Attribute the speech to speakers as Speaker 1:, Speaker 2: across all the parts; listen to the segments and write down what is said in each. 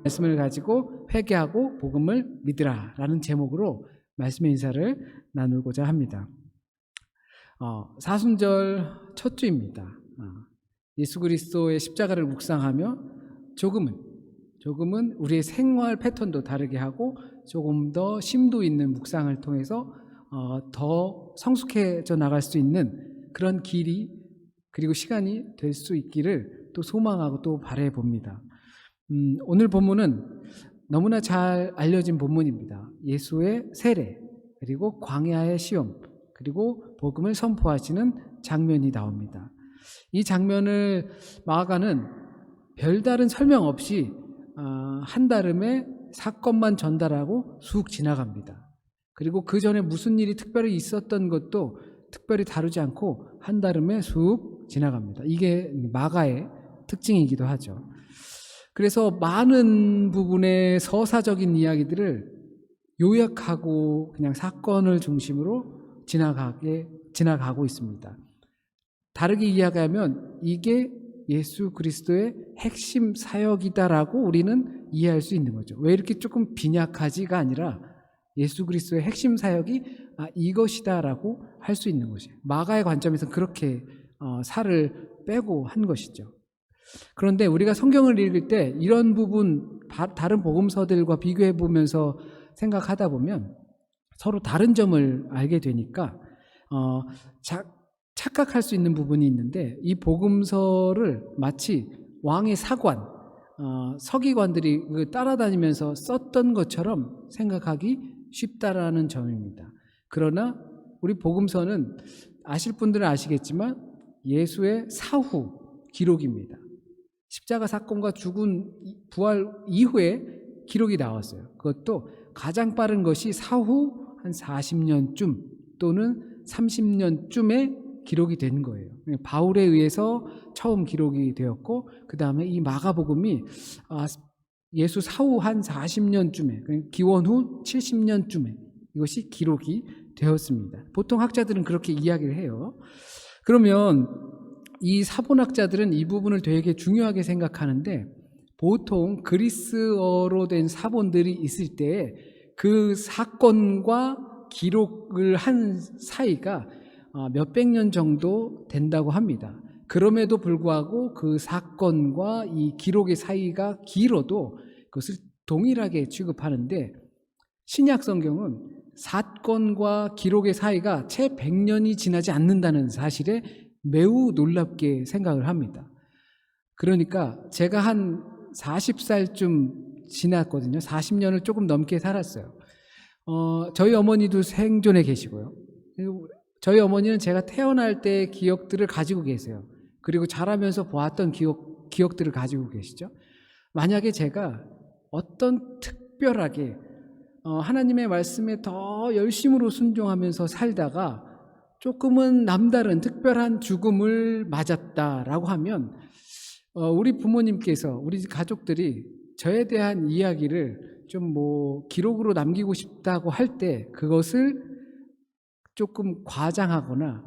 Speaker 1: 말씀을 가지고 회개하고 복음을 믿으라 라는 제목으로 말씀의 인사를 나누고자 합니다. 사순절 첫 주입니다. 예수 그리스도의 십자가를 묵상하며 조금은 우리의 생활 패턴도 다르게 하고 조금 더 심도 있는 묵상을 통해서 더 성숙해져 나갈 수 있는 그런 길이 그리고 시간이 될 수 있기를 또 소망하고 또 바라해 봅니다. 오늘 본문은 너무나 잘 알려진 본문입니다. 예수의 세례, 그리고 광야의 시험, 그리고 복음을 선포하시는 장면이 나옵니다. 이 장면을 마가는 별다른 설명 없이 한다름에 사건만 전달하고 쑥 지나갑니다. 그리고 그 전에 무슨 일이 특별히 있었던 것도 특별히 다루지 않고 한다름에 쑥 지나갑니다. 이게 마가의 특징이기도 하죠. 그래서 많은 부분의 서사적인 이야기들을 요약하고 그냥 사건을 중심으로 지나가고 있습니다. 다르게 이야기하면 이게 예수 그리스도의 핵심 사역이다라고 우리는 이해할 수 있는 거죠. 왜 이렇게 조금 빈약하지가 아니라 예수 그리스도의 핵심 사역이 이것이다라고 할 수 있는 것이에요. 마가의 관점에서 그렇게 살을 빼고 한 것이죠. 그런데 우리가 성경을 읽을 때 이런 부분 다른 복음서들과 비교해 보면서 생각하다 보면 서로 다른 점을 알게 되니까 착각할 수 있는 부분이 있는데, 이 복음서를 마치 왕의 사관, 서기관들이 따라다니면서 썼던 것처럼 생각하기 쉽다라는 점입니다. 그러나 우리 복음서는 아실 분들은 아시겠지만 예수의 사후 기록입니다. 십자가 사건과 죽은 부활 이후에 기록이 나왔어요. 그것도 가장 빠른 것이 사후 한 40년쯤 또는 30년쯤에 기록이 된 거예요. 바울에 의해서 처음 기록이 되었고, 그 다음에 이 마가복음이 예수 사후 한 40년쯤에, 기원 후 70년쯤에 이것이 기록이 되었습니다. 보통 학자들은 그렇게 이야기를 해요. 그러면 이 사본학자들은 이 부분을 되게 중요하게 생각하는데, 보통 그리스어로 된 사본들이 있을 때 그 사건과 기록을 한 사이가 몇백 년 정도 된다고 합니다. 그럼에도 불구하고 그 사건과 이 기록의 사이가 길어도 그것을 동일하게 취급하는데, 신약 성경은 사건과 기록의 사이가 채 100년이 지나지 않는다는 사실에 매우 놀랍게 생각을 합니다. 그러니까 제가 한 40살쯤 지났거든요. 40년을 조금 넘게 살았어요. 저희 어머니도 생존해 계시고요. 저희 어머니는 제가 태어날 때의 기억들을 가지고 계세요. 그리고 자라면서 보았던 기억들을 가지고 계시죠. 만약에 제가 어떤 특별하게 하나님의 말씀에 더 열심으로 순종하면서 살다가 조금은 남다른 특별한 죽음을 맞았다라고 하면 우리 부모님께서, 우리 가족들이 저에 대한 이야기를 좀 기록으로 남기고 싶다고 할 때 그것을 조금 과장하거나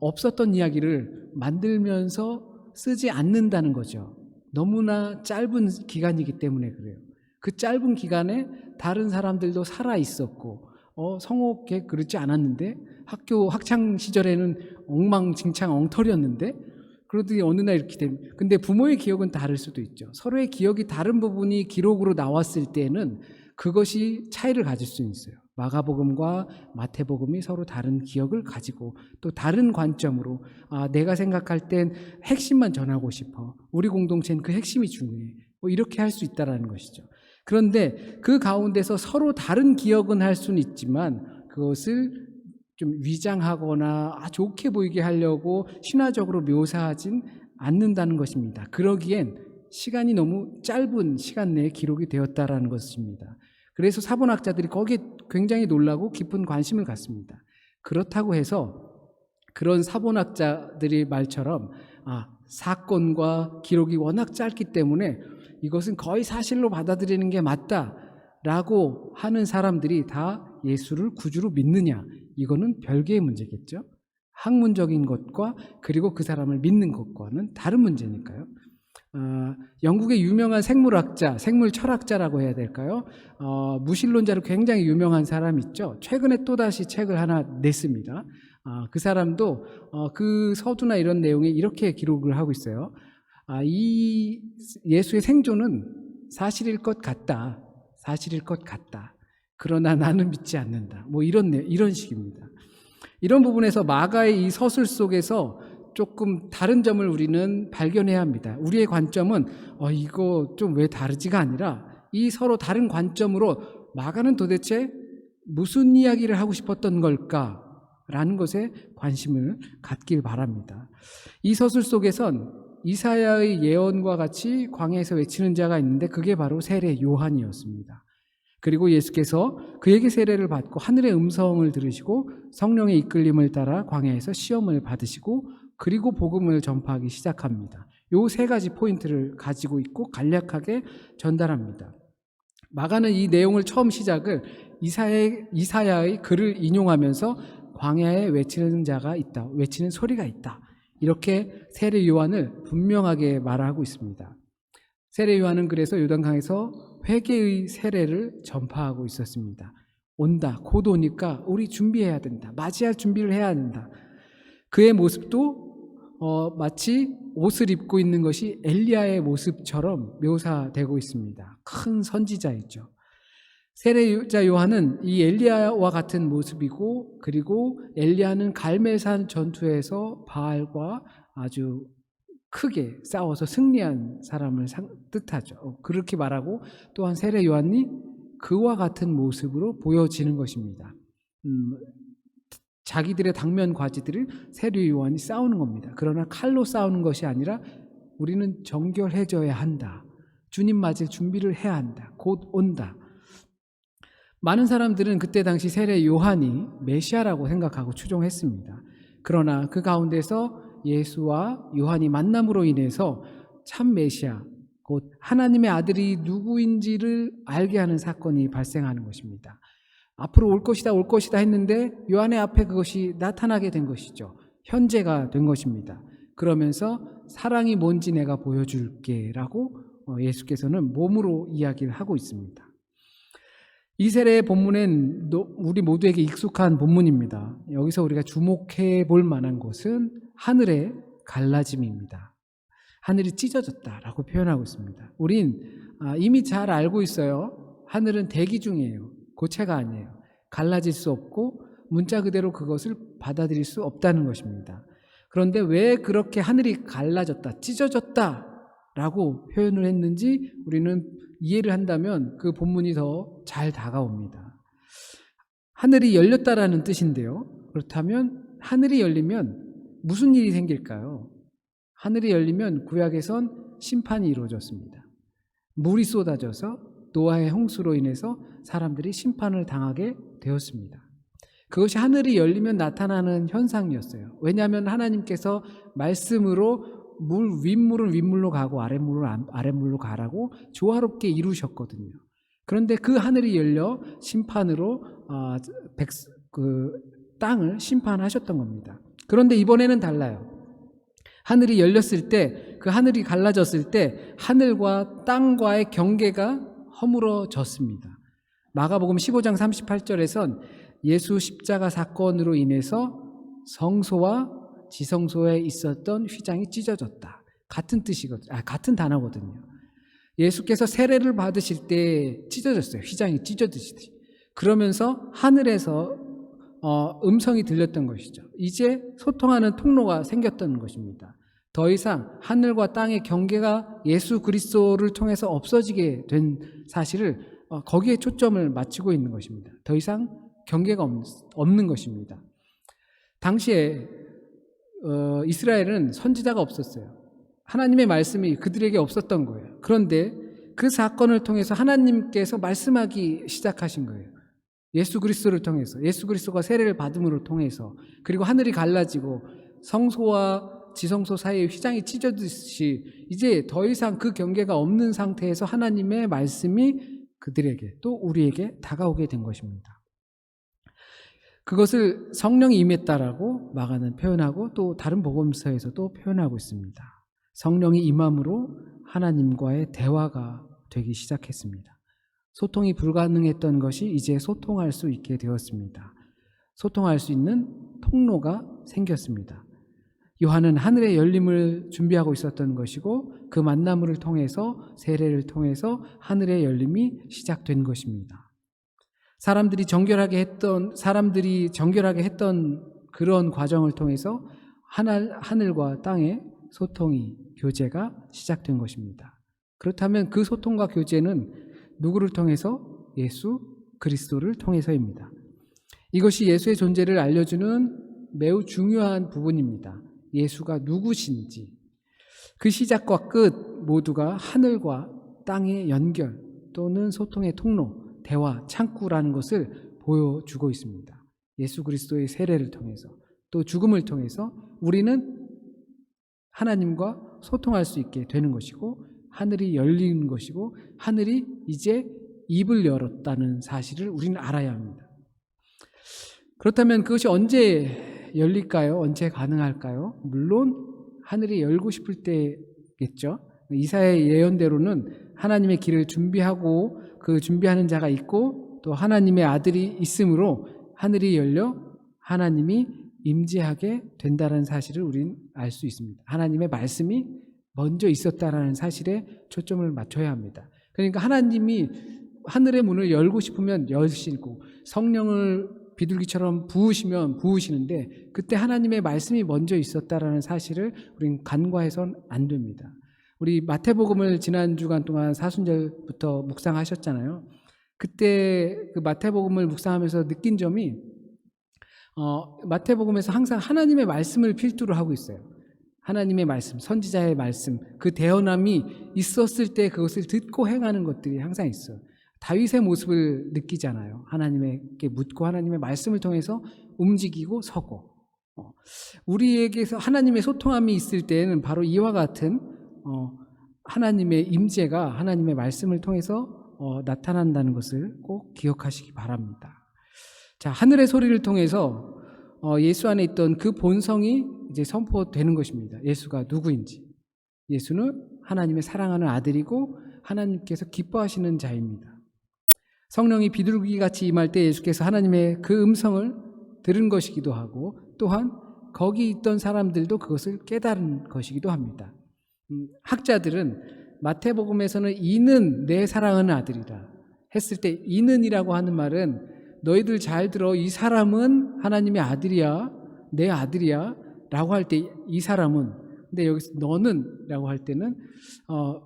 Speaker 1: 없었던 이야기를 만들면서 쓰지 않는다는 거죠. 너무나 짧은 기간이기 때문에 그래요. 그 짧은 기간에 다른 사람들도 살아 있었고 성옥에 그렇지 않았는데, 학교 학창 시절에는 엉망진창 엉터리였는데, 그러더니 어느 날 이렇게 되면, 근데 부모의 기억은 다를 수도 있죠. 서로의 기억이 다른 부분이 기록으로 나왔을 때는 그것이 차이를 가질 수 있어요. 마가복음과 마태복음이 서로 다른 기억을 가지고 또 다른 관점으로 내가 생각할 땐 핵심만 전하고 싶어, 우리 공동체는 그 핵심이 중요해, 이렇게 할 수 있다는 것이죠. 그런데 그 가운데서 서로 다른 기억은 할 수는 있지만 그것을 좀 위장하거나 좋게 보이게 하려고 신화적으로 묘사하진 않는다는 것입니다. 그러기엔 시간이 너무 짧은 시간 내에 기록이 되었다라는 것입니다. 그래서 사본학자들이 거기에 굉장히 놀라고 깊은 관심을 갖습니다. 그렇다고 해서 그런 사본학자들의 말처럼 사건과 기록이 워낙 짧기 때문에 이것은 거의 사실로 받아들이는 게 맞다라고 하는 사람들이 다 예수를 구주로 믿느냐, 이거는 별개의 문제겠죠. 학문적인 것과 그리고 그 사람을 믿는 것과는 다른 문제니까요. 영국의 유명한 생물학자, 생물 철학자라고 해야 될까요? 무신론자로 굉장히 유명한 사람 있죠. 최근에 또다시 책을 하나 냈습니다. 그 사람도 그 서두나 이런 내용에 이렇게 기록을 하고 있어요. 이 예수의 생존은 사실일 것 같다. 사실일 것 같다. 그러나 나는 믿지 않는다. 뭐 이런 식입니다. 이런 부분에서 마가의 이 서술 속에서 조금 다른 점을 우리는 발견해야 합니다. 우리의 관점은 이거 좀 왜 다르지가 아니라 이 서로 다른 관점으로 마가는 도대체 무슨 이야기를 하고 싶었던 걸까라는 것에 관심을 갖길 바랍니다. 이 서술 속에선 이사야의 예언과 같이 광야에서 외치는 자가 있는데 그게 바로 세례 요한이었습니다. 그리고 예수께서 그에게 세례를 받고 하늘의 음성을 들으시고 성령의 이끌림을 따라 광야에서 시험을 받으시고 그리고 복음을 전파하기 시작합니다. 요 세 가지 포인트를 가지고 있고 간략하게 전달합니다. 마가는 이 내용을 처음 시작을 이사야의 글을 인용하면서 광야에 외치는 자가 있다, 외치는 소리가 있다, 이렇게 세례 요한을 분명하게 말하고 있습니다. 세례 요한은 그래서 요단강에서 회개의 세례를 전파하고 있었습니다. 온다, 곧 오니까 우리 준비해야 된다, 맞이할 준비를 해야 된다. 그의 모습도 마치 옷을 입고 있는 것이 엘리야의 모습처럼 묘사되고 있습니다. 큰 선지자이죠. 세례자 요한은 이 엘리야와 같은 모습이고, 그리고 엘리야는 갈멜산 전투에서 바알과 아주 크게 싸워서 승리한 사람을 뜻하죠. 그렇게 말하고 또한 세례 요한이 그와 같은 모습으로 보여지는 것입니다. 자기들의 당면 과지들을 세례 요한이 싸우는 겁니다. 그러나 칼로 싸우는 것이 아니라 우리는 정결해져야 한다. 주님 맞을 준비를 해야 한다. 곧 온다. 많은 사람들은 그때 당시 세례 요한이 메시아라고 생각하고 추종했습니다. 그러나 그 가운데서 예수와 요한이 만남으로 인해서 참 메시아, 곧 하나님의 아들이 누구인지를 알게 하는 사건이 발생하는 것입니다. 앞으로 올 것이다 했는데 요한의 앞에 그것이 나타나게 된 것이죠. 현재가 된 것입니다. 그러면서 사랑이 뭔지 내가 보여줄게 라고 예수께서는 몸으로 이야기를 하고 있습니다. 이 세례의 본문은 우리 모두에게 익숙한 본문입니다. 여기서 우리가 주목해 볼 만한 것은 하늘의 갈라짐입니다. 하늘이 찢어졌다라고 표현하고 있습니다. 우린 이미 잘 알고 있어요. 하늘은 대기 중이에요. 고체가 아니에요. 갈라질 수 없고 문자 그대로 그것을 받아들일 수 없다는 것입니다. 그런데 왜 그렇게 하늘이 갈라졌다, 찢어졌다라고 표현을 했는지 우리는 이해를 한다면 그 본문이 더 잘 다가옵니다. 하늘이 열렸다라는 뜻인데요. 그렇다면 하늘이 열리면 무슨 일이 생길까요? 하늘이 열리면 구약에선 심판이 이루어졌습니다. 물이 쏟아져서 노아의 홍수로 인해서 사람들이 심판을 당하게 되었습니다. 그것이 하늘이 열리면 나타나는 현상이었어요. 왜냐하면 하나님께서 말씀으로 윗물은 윗물로 가고 아랫물은 아랫물로 가라고 조화롭게 이루셨거든요. 그런데 그 하늘이 열려 심판으로 땅을 심판하셨던 겁니다. 그런데 이번에는 달라요. 하늘이 열렸을 때, 그 하늘이 갈라졌을 때 하늘과 땅과의 경계가 허물어졌습니다. 마가복음 15장 38절에선 예수 십자가 사건으로 인해서 성소와 지성소에 있었던 휘장이 찢어졌다. 같은 단어거든요. 예수께서 세례를 받으실 때 찢어졌어요. 휘장이 찢어지듯이. 그러면서 하늘에서 음성이 들렸던 것이죠. 이제 소통하는 통로가 생겼던 것입니다. 더 이상 하늘과 땅의 경계가 예수 그리스도를 통해서 없어지게 된 사실을 거기에 초점을 맞추고 있는 것입니다. 더 이상 경계가 없는 것입니다. 당시에 이스라엘은 선지자가 없었어요. 하나님의 말씀이 그들에게 없었던 거예요. 그런데 그 사건을 통해서 하나님께서 말씀하기 시작하신 거예요. 예수 그리스도를 통해서, 예수 그리스도가 세례를 받음으로 통해서, 그리고 하늘이 갈라지고 성소와 지성소 사이에 휘장이 찢어지듯이 이제 더 이상 그 경계가 없는 상태에서 하나님의 말씀이 그들에게 또 우리에게 다가오게 된 것입니다. 그것을 성령이 임했다라고 마가는 표현하고 또 다른 복음서에서도 표현하고 있습니다. 성령이 임함으로 하나님과의 대화가 되기 시작했습니다. 소통이 불가능했던 것이 이제 소통할 수 있게 되었습니다. 소통할 수 있는 통로가 생겼습니다. 요한은 하늘의 열림을 준비하고 있었던 것이고 그 만남을 통해서 세례를 통해서 하늘의 열림이 시작된 것입니다. 사람들이 정결하게 했던 그런 과정을 통해서 하늘과 땅의 소통이 교제가 시작된 것입니다. 그렇다면 그 소통과 교제는 누구를 통해서? 예수 그리스도를 통해서입니다. 이것이 예수의 존재를 알려주는 매우 중요한 부분입니다. 예수가 누구신지, 그 시작과 끝 모두가 하늘과 땅의 연결 또는 소통의 통로, 대화, 창구라는 것을 보여주고 있습니다. 예수 그리스도의 세례를 통해서 또 죽음을 통해서 우리는 하나님과 소통할 수 있게 되는 것이고 하늘이 열리는 것이고 하늘이 이제 입을 열었다는 사실을 우리는 알아야 합니다. 그렇다면 그것이 언제 열릴까요? 언제 가능할까요? 물론 하늘이 열고 싶을 때겠죠. 이사야의 예언대로는 하나님의 길을 준비하고 그 준비하는 자가 있고 또 하나님의 아들이 있으므로 하늘이 열려 하나님이 임재하게 된다는 사실을 우리는 알 수 있습니다. 하나님의 말씀이 먼저 있었다라는 사실에 초점을 맞춰야 합니다. 그러니까 하나님이 하늘의 문을 열고 싶으면 여시고 성령을 비둘기처럼 부으시면 부으시는데 그때 하나님의 말씀이 먼저 있었다라는 사실을 우리는 간과해서는 안 됩니다. 우리 마태복음을 지난 주간 동안 사순절부터 묵상하셨잖아요. 그때 그 마태복음을 묵상하면서 느낀 점이 마태복음에서 항상 하나님의 말씀을 필두로 하고 있어요. 하나님의 말씀, 선지자의 말씀, 그 대언함이 있었을 때 그것을 듣고 행하는 것들이 항상 있어요. 다윗의 모습을 느끼잖아요. 하나님에게 묻고 하나님의 말씀을 통해서 움직이고 서고. 우리에게서 하나님의 소통함이 있을 때는 바로 이와 같은 하나님의 임재가 하나님의 말씀을 통해서 나타난다는 것을 꼭 기억하시기 바랍니다. 자, 하늘의 소리를 통해서 예수 안에 있던 그 본성이 이제 선포되는 것입니다. 예수가 누구인지. 예수는 하나님의 사랑하는 아들이고 하나님께서 기뻐하시는 자입니다. 성령이 비둘기같이 임할 때 예수께서 하나님의 그 음성을 들은 것이기도 하고 또한 거기 있던 사람들도 그것을 깨달은 것이기도 합니다. 학자들은 마태복음에서는 이는 내 사랑하는 아들이다 했을 때 이는이라고 하는 말은 너희들 잘 들어, 이 사람은 하나님의 아들이야, 내 아들이야 라고 할 때 이 사람은, 근데 여기서 너는 라고 할 때는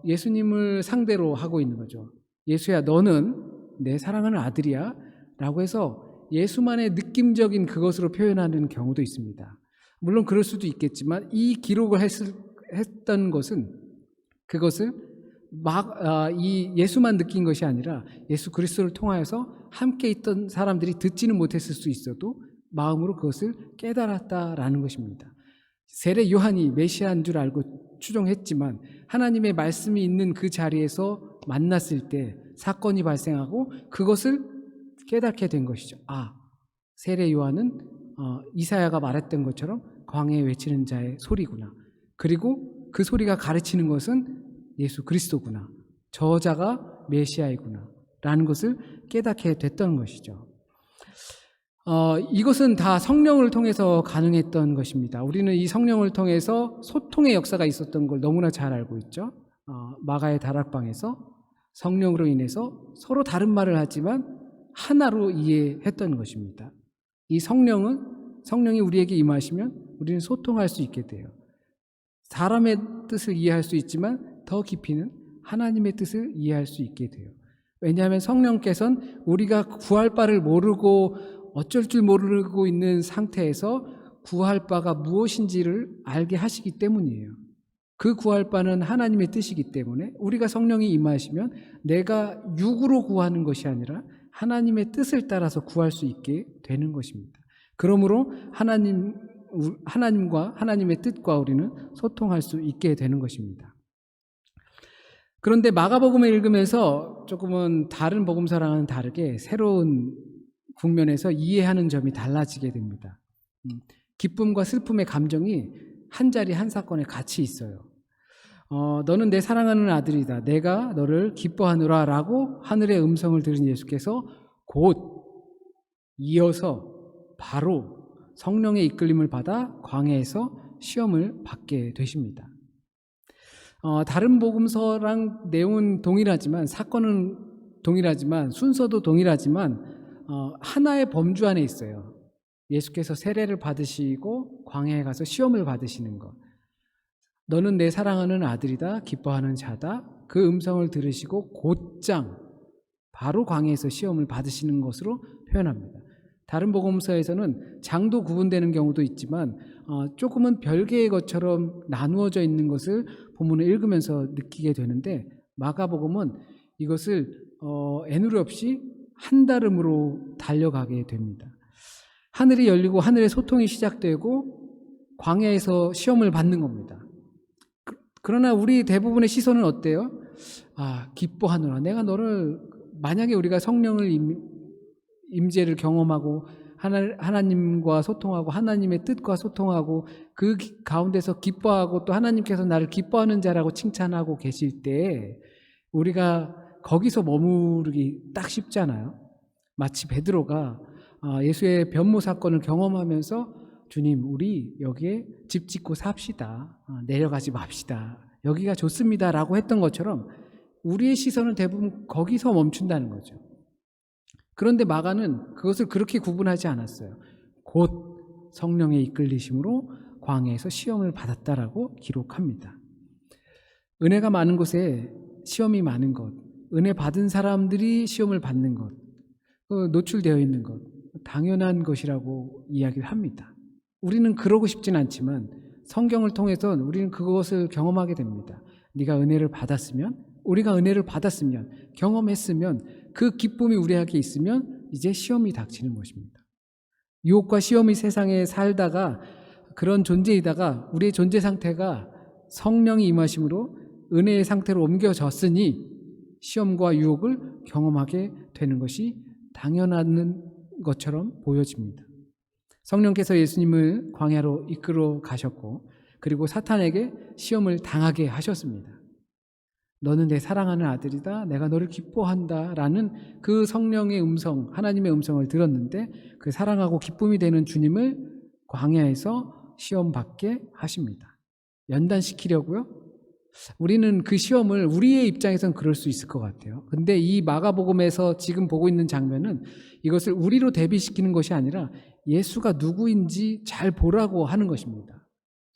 Speaker 1: 예수님을 상대로 하고 있는 거죠. 예수야, 너는 내 사랑하는 아들이야 라고 해서 예수만의 느낌적인 그것으로 표현하는 경우도 있습니다. 물론 그럴 수도 있겠지만 이 기록을 했던 것은 그것을 이 예수만 느낀 것이 아니라 예수 그리스도를 통하여서 함께 있던 사람들이 듣지는 못했을 수 있어도 마음으로 그것을 깨달았다라는 것입니다. 세례 요한이 메시아인 줄 알고 추종했지만 하나님의 말씀이 있는 그 자리에서 만났을 때 사건이 발생하고 그것을 깨닫게 된 것이죠. 세례 요한은 이사야가 말했던 것처럼 광야에 외치는 자의 소리구나. 그리고 그 소리가 가르치는 것은 예수 그리스도구나. 저자가 메시아이구나 라는 것을 깨닫게 됐던 것이죠. 이것은 다 성령을 통해서 가능했던 것입니다. 우리는 이 성령을 통해서 소통의 역사가 있었던 걸 너무나 잘 알고 있죠. 마가의 다락방에서 성령으로 인해서 서로 다른 말을 하지만 하나로 이해했던 것입니다. 이 성령이 우리에게 임하시면 우리는 소통할 수 있게 돼요. 사람의 뜻을 이해할 수 있지만 더 깊이는 하나님의 뜻을 이해할 수 있게 돼요. 왜냐하면 성령께서는 우리가 구할 바를 모르고 어쩔 줄 모르고 있는 상태에서 구할 바가 무엇인지를 알게 하시기 때문이에요. 그 구할 바는 하나님의 뜻이기 때문에 우리가 성령이 임하시면 내가 육으로 구하는 것이 아니라 하나님의 뜻을 따라서 구할 수 있게 되는 것입니다. 그러므로 하나님과 하나님의 뜻과 우리는 소통할 수 있게 되는 것입니다. 그런데 마가복음을 읽으면서 조금은 다른 복음서랑은 다르게 새로운 국면에서 이해하는 점이 달라지게 됩니다. 기쁨과 슬픔의 감정이 한 자리 한 사건에 같이 있어요. 너는 내 사랑하는 아들이다. 내가 너를 기뻐하노라 라고 하늘의 음성을 들은 예수께서 곧 이어서 바로 성령의 이끌림을 받아 광야에서 시험을 받게 되십니다. 다른 복음서랑 내용은 동일하지만, 사건은 동일하지만, 순서도 동일하지만 하나의 범주 안에 있어요. 예수께서 세례를 받으시고 광야에 가서 시험을 받으시는 것. 너는 내 사랑하는 아들이다, 기뻐하는 자다. 그 음성을 들으시고 곧장 바로 광야에서 시험을 받으시는 것으로 표현합니다. 다른 복음서에서는 장도 구분되는 경우도 있지만 조금은 별개의 것처럼 나누어져 있는 것을 본문을 읽으면서 느끼게 되는데, 마가복음은 이것을 애누리 없이 한달음으로 달려가게 됩니다. 하늘이 열리고 하늘의 소통이 시작되고 광야에서 시험을 받는 겁니다. 그러나 우리 대부분의 시선은 어때요? 기뻐하노라. 내가 너를, 만약에 우리가 성령을 임재를 경험하고 하나님과 소통하고 하나님의 뜻과 소통하고 그 가운데서 기뻐하고 또 하나님께서 나를 기뻐하는 자라고 칭찬하고 계실 때 우리가 거기서 머무르기 딱 쉽잖아요. 마치 베드로가 예수의 변모 사건을 경험하면서 주님, 우리 여기에 집 짓고 삽시다. 내려가지 맙시다. 여기가 좋습니다. 라고 했던 것처럼 우리의 시선은 대부분 거기서 멈춘다는 거죠. 그런데 마가는 그것을 그렇게 구분하지 않았어요. 곧 성령의 이끌리심으로 광야에서 시험을 받았다라고 기록합니다. 은혜가 많은 곳에 시험이 많은 것, 은혜 받은 사람들이 시험을 받는 것, 노출되어 있는 것, 당연한 것이라고 이야기를 합니다. 우리는 그러고 싶진 않지만 성경을 통해서 우리는 그것을 경험하게 됩니다. 네가 은혜를 받았으면, 우리가 은혜를 받았으면, 경험했으면, 그 기쁨이 우리에게 있으면 이제 시험이 닥치는 것입니다. 유혹과 시험이 세상에 살다가 그런 존재이다가 우리의 존재 상태가 성령이 임하심으로 은혜의 상태로 옮겨졌으니 시험과 유혹을 경험하게 되는 것이 당연한 것처럼 보여집니다. 성령께서 예수님을 광야로 이끌어 가셨고 그리고 사탄에게 시험을 당하게 하셨습니다. 너는 내 사랑하는 아들이다, 내가 너를 기뻐한다 라는 그 성령의 음성, 하나님의 음성을 들었는데 그 사랑하고 기쁨이 되는 주님을 광야에서 시험받게 하십니다. 연단시키려고요? 우리는 그 시험을 우리의 입장에서는 그럴 수 있을 것 같아요. 근데 이 마가복음에서 지금 보고 있는 장면은 이것을 우리로 대비시키는 것이 아니라 예수가 누구인지 잘 보라고 하는 것입니다.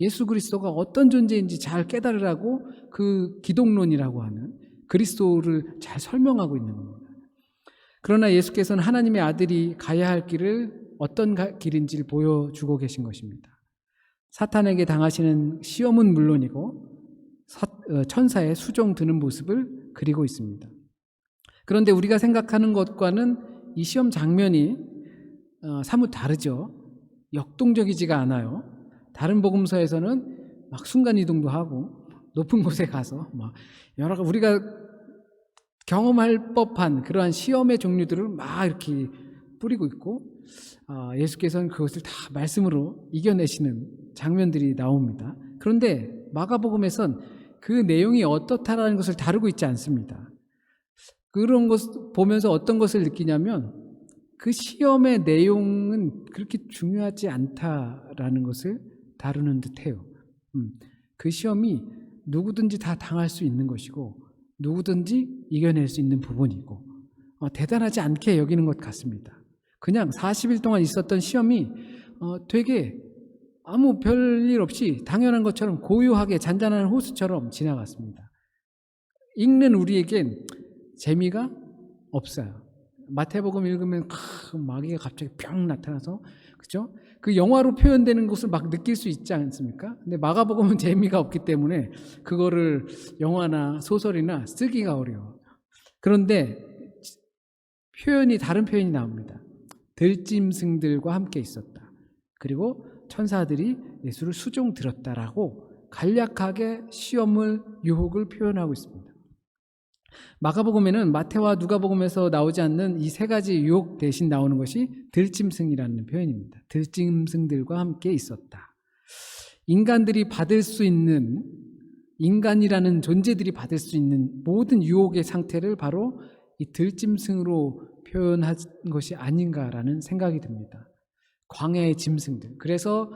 Speaker 1: 예수 그리스도가 어떤 존재인지 잘 깨달으라고 그 기독론이라고 하는 그리스도를 잘 설명하고 있는 겁니다. 그러나 예수께서는 하나님의 아들이 가야 할 길을 어떤 길인지를 보여주고 계신 것입니다. 사탄에게 당하시는 시험은 물론이고 천사의 수종 드는 모습을 그리고 있습니다. 그런데 우리가 생각하는 것과는 이 시험 장면이 사뭇 다르죠. 역동적이지가 않아요. 다른 복음서에서는 막 순간이동도 하고 높은 곳에 가서 막 여러 우리가 경험할 법한 그러한 시험의 종류들을 막 이렇게 뿌리고 있고 예수께서는 그것을 다 말씀으로 이겨내시는 장면들이 나옵니다. 그런데 마가복음에선 그 내용이 어떻다라는 것을 다루고 있지 않습니다. 그런 것 보면서 어떤 것을 느끼냐면 그 시험의 내용은 그렇게 중요하지 않다라는 것을 다루는 듯해요. 그 시험이 누구든지 다 당할 수 있는 것이고 누구든지 이겨낼 수 있는 부분이고 대단하지 않게 여기는 것 같습니다. 그냥 40일 동안 있었던 시험이 되게 아무 별일 없이 당연한 것처럼 고요하게 잔잔한 호수처럼 지나갔습니다. 읽는 우리에겐 재미가 없어요. 마태복음 읽으면 마귀가 갑자기 뿅 나타나서 그죠? 그 영화로 표현되는 것을 막 느낄 수 있지 않습니까? 근데 마가복음은 재미가 없기 때문에 그거를 영화나 소설이나 쓰기가 어려워. 그런데 다른 표현이 나옵니다. 들짐승들과 함께 있었다. 그리고 천사들이 예수를 수종 들었다라고 간략하게 시험을, 유혹을 표현하고 있습니다. 마가복음에는 마태와 누가복음에서 나오지 않는 이 세 가지 유혹 대신 나오는 것이 들짐승이라는 표현입니다. 들짐승들과 함께 있었다. 인간들이 받을 수 있는 인간이라는 존재들이 받을 수 있는 모든 유혹의 상태를 바로 이 들짐승으로 표현한 것이 아닌가라는 생각이 듭니다. 광야의 짐승들. 그래서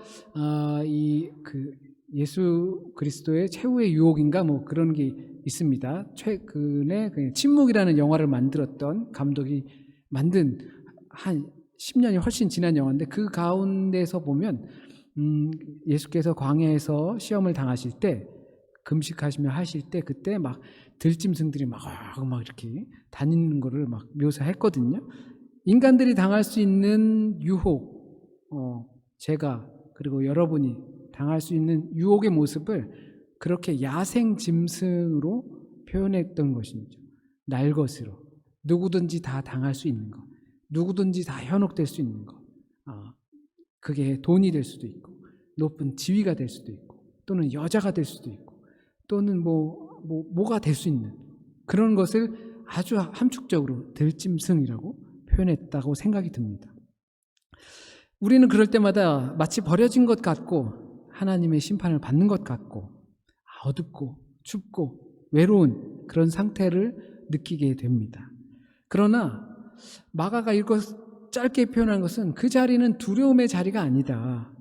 Speaker 1: 예수 그리스도의 최후의 유혹인가 뭐 그런 게 있습니다. 최근에 침묵이라는 영화를 만들었던 감독이 만든 한 10년이 훨씬 지난 영화인데 그 가운데서 보면 예수께서 광야에서 시험을 당하실 때 금식하시며 하실 때 그때 막 들짐승들이 막 이렇게 다니는 거를 막 묘사했거든요. 인간들이 당할 수 있는 유혹, 제가 그리고 여러분이 당할 수 있는 유혹의 모습을 그렇게 야생 짐승으로 표현했던 것이죠. 날것으로 누구든지 다 당할 수 있는 것, 누구든지 다 현혹될 수 있는 것. 그게 돈이 될 수도 있고 높은 지위가 될 수도 있고 또는 여자가 될 수도 있고 또는 뭐가 될 수 있는 그런 것을 아주 함축적으로 들짐승이라고 표현했다고 생각이 듭니다. 우리는 그럴 때마다 마치 버려진 것 같고 하나님의 심판을 받는 것 같고 어둡고 춥고 외로운 그런 상태를 느끼게 됩니다. 그러나 마가가 이것 짧게 표현한 것은 그 자리는 두려움의 자리가 아니다.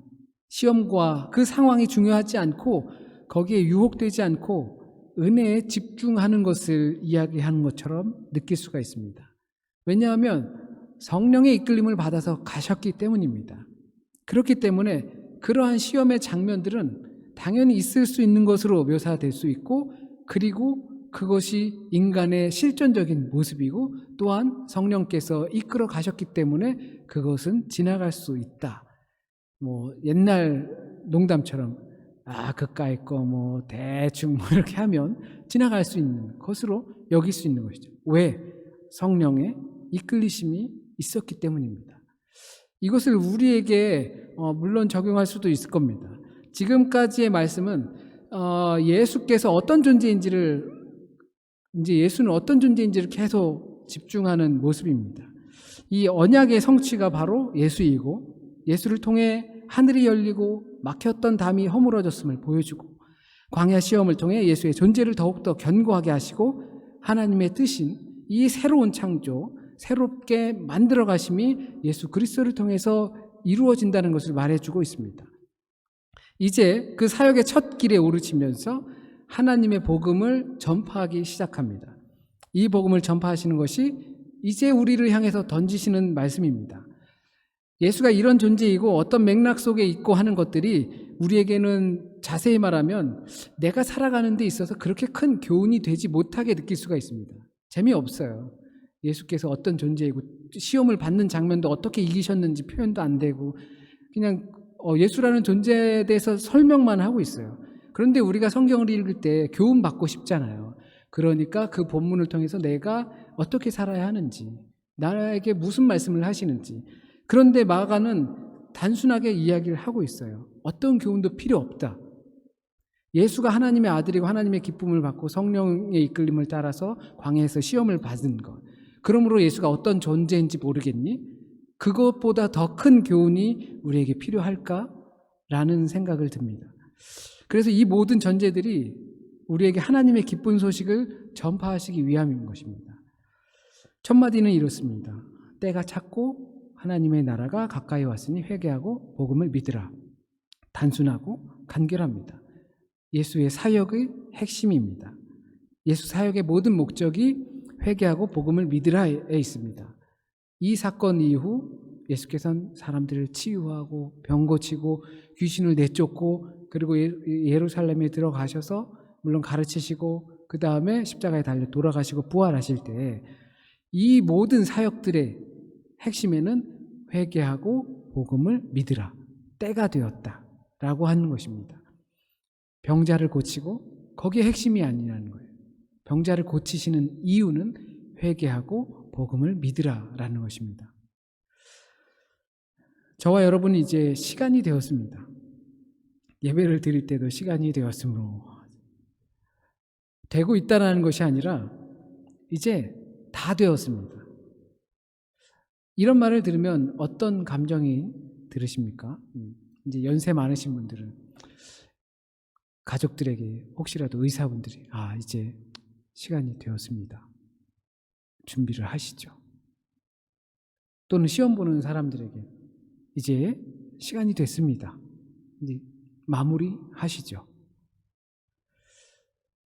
Speaker 1: 시험과 그 상황이 중요하지 않고 거기에 유혹되지 않고 은혜에 집중하는 것을 이야기하는 것처럼 느낄 수가 있습니다. 왜냐하면 성령의 이끌림을 받아서 가셨기 때문입니다. 그렇기 때문에 그러한 시험의 장면들은 당연히 있을 수 있는 것으로 묘사될 수 있고 그리고 그것이 인간의 실존적인 모습이고 또한 성령께서 이끌어 가셨기 때문에 그것은 지나갈 수 있다. 옛날 농담처럼 그까이 거 대충 이렇게 하면 지나갈 수 있는 것으로 여길 수 있는 것이죠. 왜? 성령의 이끌리심이 있었기 때문입니다. 이것을 우리에게 물론 적용할 수도 있을 겁니다. 지금까지의 말씀은 예수께서 어떤 존재인지를 이제 예수는 어떤 존재인지를 계속 집중하는 모습입니다. 이 언약의 성취가 바로 예수이고 예수를 통해 하늘이 열리고 막혔던 담이 허물어졌음을 보여주고 광야 시험을 통해 예수의 존재를 더욱더 견고하게 하시고 하나님의 뜻인 이 새로운 창조, 새롭게 만들어 가심이 예수 그리스도를 통해서 이루어진다는 것을 말해주고 있습니다. 이제 그 사역의 첫 길에 오르시면서 하나님의 복음을 전파하기 시작합니다. 이 복음을 전파하시는 것이 이제 우리를 향해서 던지시는 말씀입니다. 예수가 이런 존재이고 어떤 맥락 속에 있고 하는 것들이 우리에게는 자세히 말하면 내가 살아가는 데 있어서 그렇게 큰 교훈이 되지 못하게 느낄 수가 있습니다. 재미없어요. 예수께서 어떤 존재이고 시험을 받는 장면도 어떻게 이기셨는지 표현도 안 되고 그냥 예수라는 존재에 대해서 설명만 하고 있어요. 그런데 우리가 성경을 읽을 때 교훈 받고 싶잖아요. 그러니까 그 본문을 통해서 내가 어떻게 살아야 하는지, 나에게 무슨 말씀을 하시는지. 그런데 마가는 단순하게 이야기를 하고 있어요. 어떤 교훈도 필요 없다. 예수가 하나님의 아들이고 하나님의 기쁨을 받고 성령의 이끌림을 따라서 광야에서 시험을 받은 것. 그러므로 예수가 어떤 존재인지 모르겠니? 그것보다 더 큰 교훈이 우리에게 필요할까라는 생각을 듭니다. 그래서 이 모든 전제들이 우리에게 하나님의 기쁜 소식을 전파하시기 위함인 것입니다. 첫 마디는 이렇습니다. 때가 찼고 하나님의 나라가 가까이 왔으니 회개하고 복음을 믿으라. 단순하고 간결합니다. 예수의 사역의 핵심입니다. 예수 사역의 모든 목적이 회개하고 복음을 믿으라에 있습니다. 이 사건 이후 예수께서는 사람들을 치유하고 병 고치고 귀신을 내쫓고 그리고 예루살렘에 들어가셔서 물론 가르치시고 그 다음에 십자가에 달려 돌아가시고 부활하실 때 이 모든 사역들의 핵심에는 회개하고 복음을 믿으라. 때가 되었다 라고 하는 것입니다. 병자를 고치고 거기에 핵심이 아니라는 거예요. 병자를 고치시는 이유는 회개하고 복음을 믿으라라는 것입니다. 저와 여러분이 이제 시간이 되었습니다. 예배를 드릴 때도 시간이 되었으므로 되고 있다는 것이 아니라 이제 다 되었습니다. 이런 말을 들으면 어떤 감정이 들으십니까? 이제 연세 많으신 분들은 가족들에게 혹시라도 의사분들이 이제 시간이 되었습니다, 준비를 하시죠. 또는 시험 보는 사람들에게 이제 시간이 됐습니다, 이제 마무리하시죠.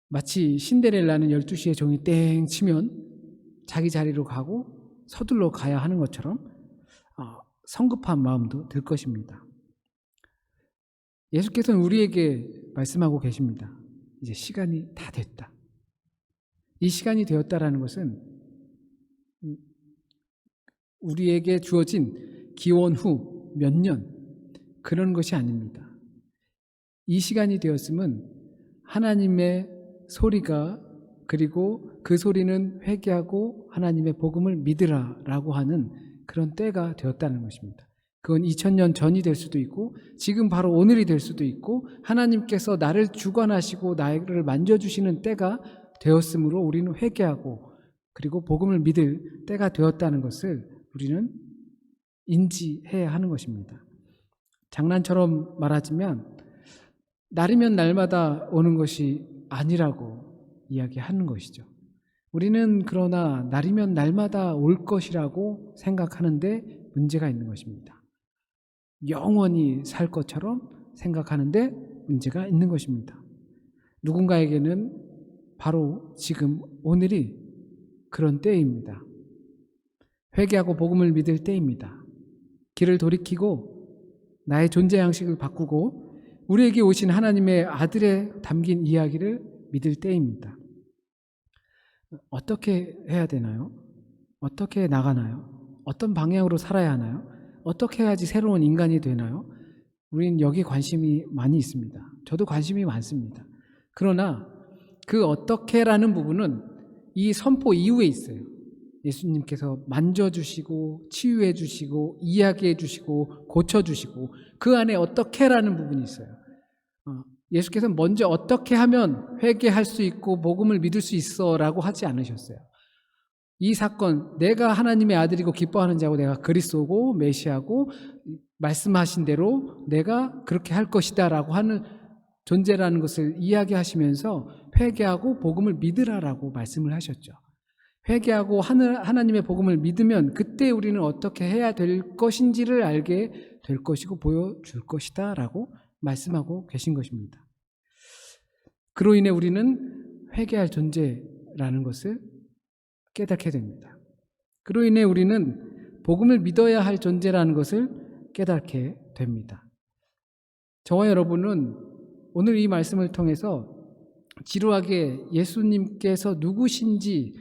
Speaker 1: 마치 신데렐라는 12시에 종이 땡 치면 자기 자리로 가고 서둘러 가야 하는 것처럼 성급한 마음도 들 것입니다. 예수께서는 우리에게 말씀하고 계십니다. 이제 시간이 다 됐다. 이 시간이 되었다라는 것은 우리에게 주어진 기원 후 몇 년 그런 것이 아닙니다. 이 시간이 되었음은 하나님의 소리가, 그리고 그 소리는 회개하고 하나님의 복음을 믿으라라고 하는 그런 때가 되었다는 것입니다. 그건 2000년 전이 될 수도 있고 지금 바로 오늘이 될 수도 있고 하나님께서 나를 주관하시고 나를 만져주시는 때가 되었으므로 우리는 회개하고 그리고 복음을 믿을 때가 되었다는 것을 우리는 인지해야 하는 것입니다. 장난처럼 말하자면 날이면 날마다 오는 것이 아니라고 이야기하는 것이죠. 우리는 그러나 날이면 날마다 올 것이라고 생각하는데 문제가 있는 것입니다. 영원히 살 것처럼 생각하는데 문제가 있는 것입니다. 누군가에게는 바로 지금 오늘이 그런 때입니다. 회개하고 복음을 믿을 때입니다. 길을 돌이키고 나의 존재 양식을 바꾸고 우리에게 오신 하나님의 아들에 담긴 이야기를 믿을 때입니다. 어떻게 해야 되나요? 어떻게 나가나요? 어떤 방향으로 살아야 하나요? 어떻게 해야지 새로운 인간이 되나요? 우리는 여기에 관심이 많이 있습니다. 저도 관심이 많습니다. 그러나 그 어떻게라는 부분은 이 선포 이후에 있어요. 예수님께서 만져주시고 치유해주시고 이야기해주시고 고쳐주시고 그 안에 어떻게라는 부분이 있어요. 예수께서는 먼저 어떻게 하면 회개할 수 있고 복음을 믿을 수 있어 라고 하지 않으셨어요. 이 사건, 내가 하나님의 아들이고 기뻐하는 자고 내가 그리스도고 메시아고 말씀하신 대로 내가 그렇게 할 것이다 라고 하는 존재라는 것을 이야기하시면서 회개하고 복음을 믿으라라고 말씀을 하셨죠. 회개하고 하나님의 복음을 믿으면 그때 우리는 어떻게 해야 될 것인지를 알게 될 것이고 보여줄 것이다 라고 말씀하고 계신 것입니다. 그로 인해 우리는 회개할 존재라는 것을 깨닫게 됩니다. 그로 인해 우리는 복음을 믿어야 할 존재라는 것을 깨닫게 됩니다. 저와 여러분은 오늘 이 말씀을 통해서 지루하게 예수님께서 누구신지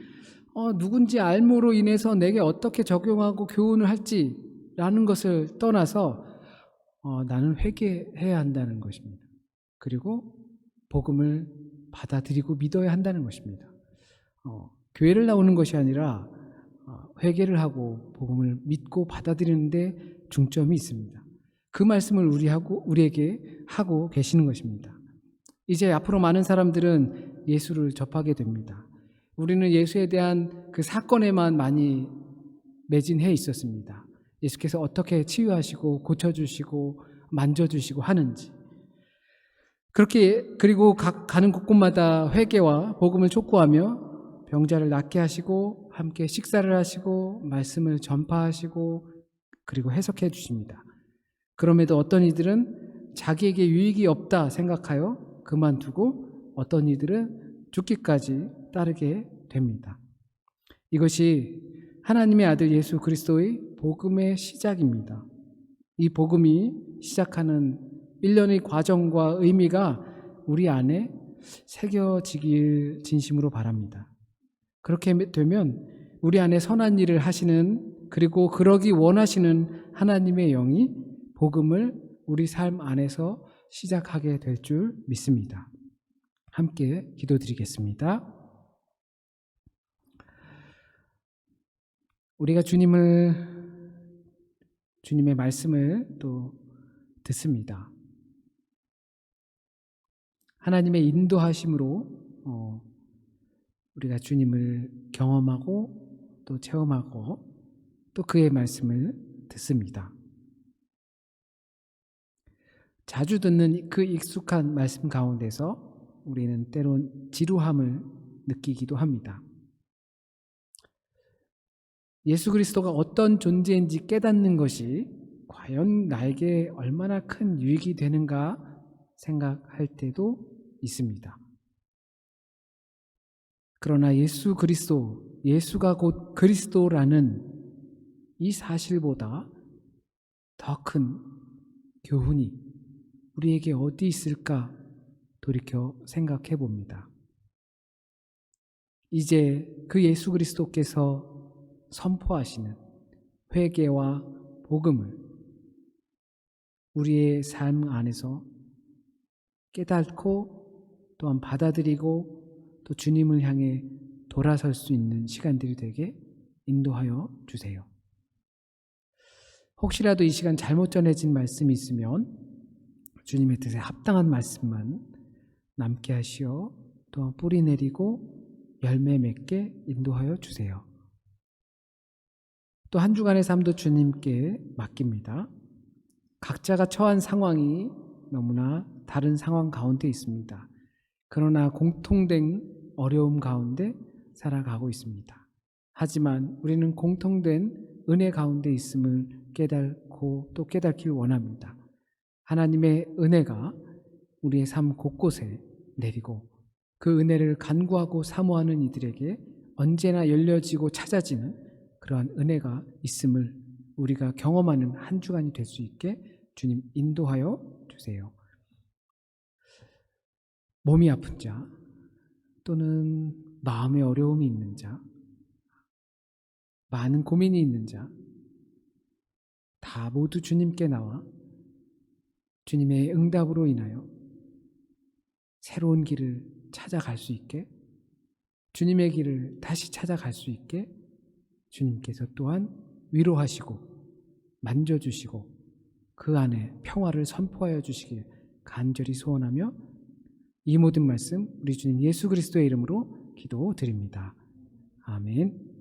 Speaker 1: 누군지 알므로 인해서 내게 어떻게 적용하고 교훈을 할지라는 것을 떠나서 나는 회개해야 한다는 것입니다. 그리고 복음을 받아들이고 믿어야 한다는 것입니다. 교회를 나오는 것이 아니라 회개를 하고 복음을 믿고 받아들이는 데 중점이 있습니다. 그 말씀을 우리에게 하고 계시는 것입니다. 이제 앞으로 많은 사람들은 예수를 접하게 됩니다. 우리는 예수에 대한 그 사건에만 많이 매진해 있었습니다. 예수께서 어떻게 치유하시고 고쳐주시고 만져주시고 하는지, 그리고 가는 곳곳마다 회개와 복음을 촉구하며 병자를 낫게 하시고 함께 식사를 하시고 말씀을 전파하시고 그리고 해석해 주십니다. 그럼에도 어떤 이들은 자기에게 유익이 없다 생각하여 그만두고 어떤 이들은 죽기까지 따르게 됩니다. 이것이 하나님의 아들 예수 그리스도의 복음의 시작입니다. 이 복음이 시작하는 일련의 과정과 의미가 우리 안에 새겨지길 진심으로 바랍니다. 그렇게 되면 우리 안에 선한 일을 하시는, 그리고 그러기 원하시는 하나님의 영이 복음을 우리 삶 안에서 시작하게 될 줄 믿습니다. 함께 기도드리겠습니다. 우리가 주님의 말씀을 또 듣습니다. 하나님의 인도하심으로 우리가 주님을 경험하고 또 체험하고 또 그의 말씀을 듣습니다. 자주 듣는 그 익숙한 말씀 가운데서 우리는 때론 지루함을 느끼기도 합니다. 예수 그리스도가 어떤 존재인지 깨닫는 것이 과연 나에게 얼마나 큰 유익이 되는가 생각할 때도 있습니다. 그러나 예수 그리스도, 예수가 곧 그리스도라는 이 사실보다 더 큰 교훈이 우리에게 어디 있을까 돌이켜 생각해 봅니다. 이제 그 예수 그리스도께서 선포하시는 회개와 복음을 우리의 삶 안에서 깨닫고 또한 받아들이고 또 주님을 향해 돌아설 수 있는 시간들이 되게 인도하여 주세요. 혹시라도 이 시간 잘못 전해진 말씀이 있으면 주님의 뜻에 합당한 말씀만 남게 하시어 또 뿌리 내리고 열매 맺게 인도하여 주세요. 또 한 주간의 삶도 주님께 맡깁니다. 각자가 처한 상황이 너무나 다른 상황 가운데 있습니다. 그러나 공통된 어려움 가운데 살아가고 있습니다. 하지만 우리는 공통된 은혜 가운데 있음을 깨닫고 또 깨닫길 원합니다. 하나님의 은혜가 우리의 삶 곳곳에 내리고 그 은혜를 간구하고 사모하는 이들에게 언제나 열려지고 찾아지는 그러한 은혜가 있음을 우리가 경험하는 한 주간이 될 수 있게 주님 인도하여 주세요. 몸이 아픈 자 또는 마음의 어려움이 있는 자, 많은 고민이 있는 자, 다 모두 주님께 나와 주님의 응답으로 인하여 새로운 길을 찾아갈 수 있게, 주님의 길을 다시 찾아갈 수 있게 주님께서 또한 위로하시고 만져주시고 그 안에 평화를 선포하여 주시길 간절히 소원하며 이 모든 말씀 우리 주님 예수 그리스도의 이름으로 기도드립니다. 아멘.